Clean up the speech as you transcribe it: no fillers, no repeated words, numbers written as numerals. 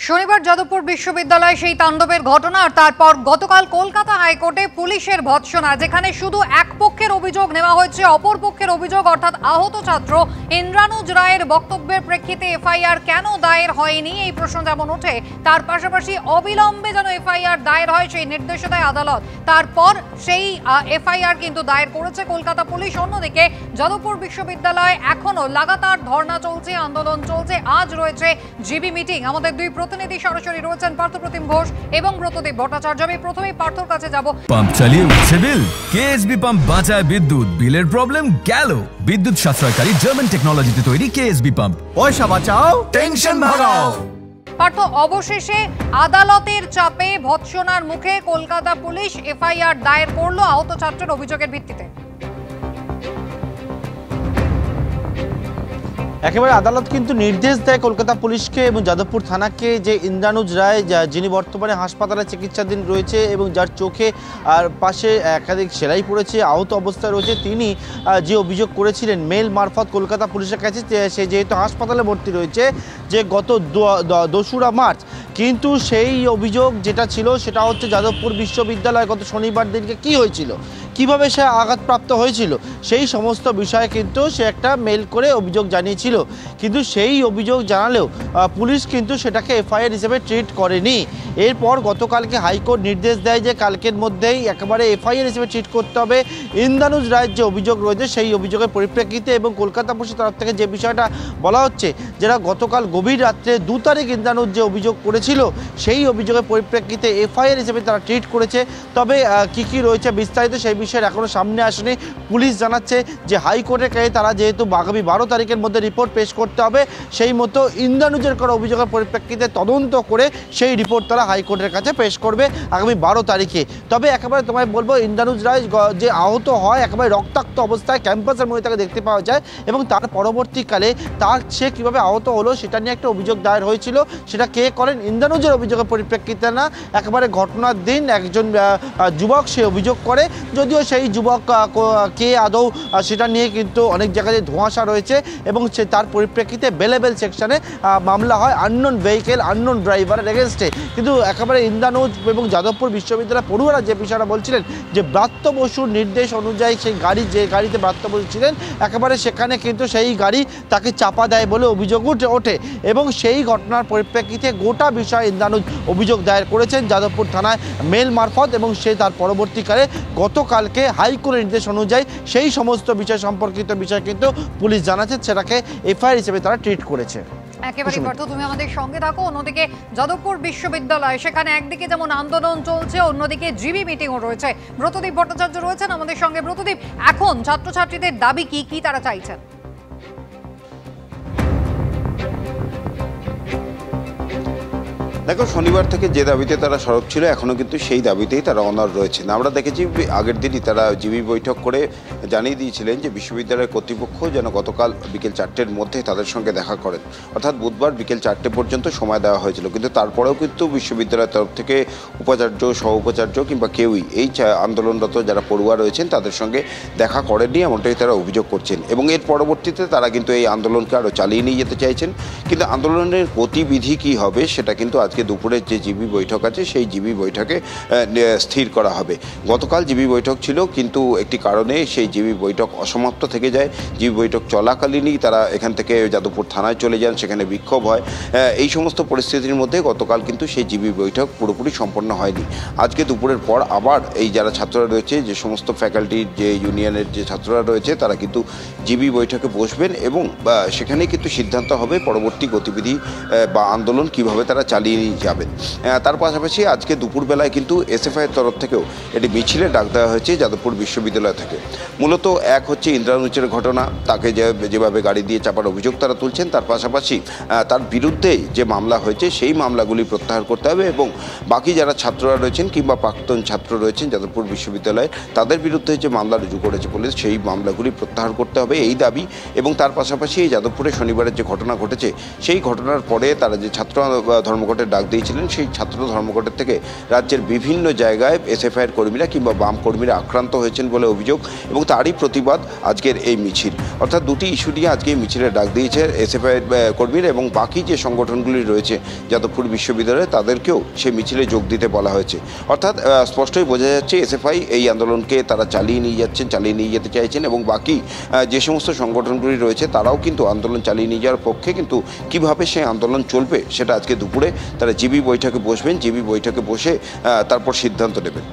শনিবার যাদবপুর বিশ্ববিদ্যালয়ে সেই তাণ্ডবের ঘটনা আর তারপর গতকাল কলকাতা হাইকোর্টে পুলিশের ভৎসনা, যেখানে শুধু এক পক্ষের অভিযোগ নেওয়া হয়েছে, অপর পক্ষের অভিযোগ অর্থাৎ আহত ছাত্র ইন্দ্রানুজ রায়ের বক্তব্যের প্রেক্ষিতে এফআইআর কেন দায়ের হয়নি এই প্রশ্ন যেমন ওঠে, তার পাশাপাশি অবিলম্বে যেন এফআইআর দায়ের হয় সেই নির্দেশ দেয় আদালত। তারপর সেই এফআইআর কিন্তু দায়ের করেছে কলকাতা পুলিশ। অন্যদিকে যাদবপুর বিশ্ববিদ্যালয়ে এখনো লাগাতার ধর্ণা চলছে, আন্দোলন চলছে। আজ রয়েছে জিবি মিটিং। আমাদের দুই প্রতিনিধি সরাসরি রয়েছেন, পার্থপ্রতিম ঘোষ এবং ব্রতদীপ ভট্টাচার্য। আমি প্রথমেই পার্থর কাছে যাব। পাম্প চালিয়ে উঠছে বিল, কেএসবি পাম্প বাঁচায় বিদ্যুৎ, বিলের প্রবলেম গেল। বিদ্যুৎ সাশ্রয়কারী জার্মান টেকনোলজিতে তৈরি কেএসবি পাম্প, পয়সা বাঁচাও, টেনশন ভাগাও। পার্থ, অবশেষে আদালতের চাপে ভৎসনার মুখে কলকাতা পুলিশ এফআইআর দায়ের করলো আহত ছাত্রের অভিযোগের ভিত্তিতে। একেবারে আদালত কিন্তু নির্দেশ দেয় কলকাতা পুলিশকে এবং যাদবপুর থানাকে যে ইন্দ্রানুজ রায়, যিনি বর্তমানে হাসপাতালে চিকিৎসাধীন রয়েছে এবং যার চোখে আর পাশে একাধিক সেলাই পড়েছে, আহত অবস্থায় রয়েছে, তিনি যে অভিযোগ করেছিলেন মেল মারফত কলকাতা পুলিশের কাছে, সে যেহেতু হাসপাতালে ভর্তি রয়েছে, যে গত 2রা মার্চ কিন্তু সেই অভিযোগ যেটা ছিল সেটা হচ্ছে যাদবপুর বিশ্ববিদ্যালয়ে গত শনিবার দিনকে কি হয়েছিল, কিভাবে সে আঘাতপ্রাপ্ত হয়েছিল, সেই সমস্ত বিষয়ে কিন্তু সে একটা মেল করে অভিযোগ জানিয়েছিল। কিন্তু সেই অভিযোগ জানালেও পুলিশ কিন্তু সেটাকে এফআইআর হিসেবে ট্রিট করেনি। এরপর গতকালকে হাইকোর্ট নির্দেশ দেয় যে কালকের মধ্যেই একেবারে এফআইআর হিসেবে ট্রিট করতে হবে ইন্দ্রানুজ রায়ের যে অভিযোগ রয়েছে সেই অভিযোগের পরিপ্রেক্ষিতে। এবং কলকাতা পুলিশের তরফ থেকে যে বিষয়টা বলা হচ্ছে, যারা গতকাল গভীর রাত্রে 2 তারিখ ইন্দ্রানুজ যে অভিযোগ করেছিল সেই অভিযোগের পরিপ্রেক্ষিতে এফআইআর হিসেবে তারা ট্রিট করেছে। তবে কি রয়েছে বিস্তারিত সেই বিষয়ে এখনও সামনে আসেনি। পুলিশ জানাচ্ছে যে হাইকোর্টের কাছে তারা যেহেতু আগামী 12 তারিখের মধ্যে রিপোর্ট পেশ করতে হবে, সেই মতো ইন্দ্রানুজের করা অভিযোগের পরিপ্রেক্ষিতে তদন্ত করে সেই রিপোর্ট তারা হাইকোর্টের কাছে পেশ করবে আগামী 12 তারিখে। তবে একেবারে তোমায় বলবো, ইন্দ্রানুজ রায় যে আহত হয় একেবারে রক্তাক্ত অবস্থায় ক্যাম্পাসের মধ্যে তাকে দেখতে পাওয়া যায় এবং তার পরবর্তীকালে সে কীভাবে আহত হলো সেটা নিয়ে একটা অভিযোগ দায়ের হয়েছিল। সেটা কে করেন, ইন্দ্রানুজের অভিযোগের পরিপ্রেক্ষিতে না, একেবারে ঘটনার দিন একজন যুবক সে অভিযোগ করে। যদিও সেই যুবক কে আদৌ সেটা নিয়ে কিন্তু অনেক জায়গায় ধোঁয়াশা রয়েছে এবং সে তার পরিপ্রেক্ষিতে বেলেবেল সেকশনে মামলা হয় আননোন ভেহিকেল, আননোন ড্রাইভারের এগেনস্টে। কিন্তু একেবারে ইন্দ্রানুজ এবং যাদবপুর বিশ্ববিদ্যালয়ের পড়ুয়ারা যে বিষয়টা বলছিলেন যে ব্রাত্য বসুর নির্দেশ অনুযায়ী সেই গাড়ি, যে গাড়িতে ব্রাত্য বসু ছিলেন, একেবারে সেখানে কিন্তু সেই গাড়ি তাকে চাপা দেয় বলে অভিযোগ ওঠে এবং সেই ঘটনার পরিপ্রেক্ষিতে গোটা বিষয়ে ইন্দ্রানুজ অভিযোগ দায়ের করেছেন যাদবপুর থানায় মেল মারফত এবং সে তার পরবর্তীকালে গতকালকে হাইকোর্টের নির্দেশ অনুযায়ী সেই সমস্ত বিষয় সম্পর্কিত বিষয় কিন্তু পুলিশ জানাচ্ছে, সেটাকে এফআইআর হিসেবে তারা ট্রিট করেছে। একেবারে পার্থ, তুমি আমাদের সঙ্গে থাকো। অন্যদিকে যাদবপুর বিশ্ববিদ্যালয়, সেখানে একদিকে যেমন আন্দোলন চলছে, অন্যদিকে জিবি মিটিংও রয়েছে। ব্রতদীপ ভট্টাচার্য রয়েছেন আমাদের সঙ্গে। ব্রতদীপ, এখন ছাত্রছাত্রীদের দাবি কি তারা চাইছেন? দেখো, শনিবার থেকে যে দাবিতে তারা সরব ছিল এখনও কিন্তু সেই দাবিতেই তারা অনড় রয়েছেন। আমরা দেখেছি আগের দিনই তারা জিবি বৈঠক করে জানিয়ে দিয়েছিলেন যে বিশ্ববিদ্যালয়ের কর্তৃপক্ষ যেন গতকাল বিকেল 4টের মধ্যে তাদের সঙ্গে দেখা করেন, অর্থাৎ বুধবার বিকেল 4টে পর্যন্ত সময় দেওয়া হয়েছিল। কিন্তু তারপরেও কিন্তু বিশ্ববিদ্যালয়ের তরফ থেকে উপাচার্য, সহ উপাচার্য কিংবা কেউই এই আন্দোলনরত যারা পড়ুয়া রয়েছেন তাদের সঙ্গে দেখা করেননি, এমনটাই তারা অভিযোগ করছেন। এবং এর পরবর্তীতে তারা কিন্তু এই আন্দোলনকে আরও চালিয়ে নিয়ে যেতে চাইছেন। কিন্তু আন্দোলনের গতিবিধি কী হবে সেটা কিন্তু আজকে দুপুরের যে জিবি বৈঠক আছে সেই জিবি বৈঠকে স্থির করা হবে। গতকাল জিবি বৈঠক ছিল, কিন্তু একটি কারণে সেই জিবি বৈঠক অসমাপ্ত থেকে যায়। জিবি বৈঠক চলাকালীনই তারা এখান থেকে যাদবপুর থানায় চলে যান, সেখানে বিক্ষোভ হয়। এই সমস্ত পরিস্থিতির মধ্যে গতকাল কিন্তু সেই জিবি বৈঠক পুরোপুরি সম্পন্ন হয়নি। আজকে দুপুরের পর আবার এই যারা ছাত্ররা রয়েছে, যে সমস্ত ফ্যাকাল্টির যে ইউনিয়নের যে ছাত্ররা রয়েছে তারা কিন্তু জিবি বৈঠকে বসবেন এবং সেখানেই কিন্তু সিদ্ধান্ত হবে পরবর্তী গতিবিধি বা আন্দোলন কিভাবে তারা চালিয়ে নিয়ে যাবেন। তার পাশাপাশি আজকে দুপুরবেলায় কিন্তু এসএফআইয়ের তরফ থেকেও একটি মিছিলের ডাক দেওয়া হয়েছে যাদবপুর বিশ্ববিদ্যালয় থেকে। মূলত এক হচ্ছে ইন্দ্রানুজের ঘটনা, তাকে যেভাবে গাড়ি দিয়ে চাপার অভিযোগ তারা তুলছেন, তার পাশাপাশি তার বিরুদ্ধে যে মামলা হয়েছে সেই মামলাগুলি প্রত্যাহার করতে হবে এবং বাকি যারা ছাত্ররা রয়েছেন কিংবা প্রাক্তন ছাত্র রয়েছেন যাদবপুর বিশ্ববিদ্যালয়ে, তাদের বিরুদ্ধে যে মামলা রুজু করেছে পুলিশ সেই মামলাগুলি প্রত্যাহার করতে হবে, এই দাবি। এবং তার পাশাপাশি এই যাদবপুরে শনিবারের যে ঘটনা ঘটেছে সেই ঘটনার পরে তারা যে ছাত্র ধর্মঘটের ডাক দিয়েছিলেন, সেই ছাত্র ধর্মঘটের থেকে রাজ্যের বিভিন্ন জায়গায় এসএফআইয়ের কর্মীরা কিংবা বাম কর্মীরা আক্রান্ত হয়েছেন বলে অভিযোগ, এবং তারই প্রতিবাদ আজকের এই মিছিল। অর্থাৎ দুটি ইস্যু নিয়ে আজকে মিছিলের ডাক দিয়েছে এসএফআইয়ের কর্মীরা, এবং বাকি যে সংগঠনগুলি রয়েছে যাদবপুর বিশ্ববিদ্যালয়ে তাদেরকেও সেই মিছিলে যোগ দিতে বলা হয়েছে। অর্থাৎ স্পষ্টই বোঝা যাচ্ছে এসএফআই এই আন্দোলনকে তারা চালিয়ে নিয়ে যেতে চাইছেন, এবং বাকি যে সমস্ত সংগঠনগুলি রয়েছে তারাও কিন্তু আন্দোলন চালিয়ে নিয়ে যাওয়ার পক্ষে, কিন্তু কিভাবে সেই আন্দোলন চলবে সেটা আজকে দুপুরে তারা জিবি বৈঠকে বসবেন, জিবি বৈঠকে বসে তারপর সিদ্ধান্ত নেবেন।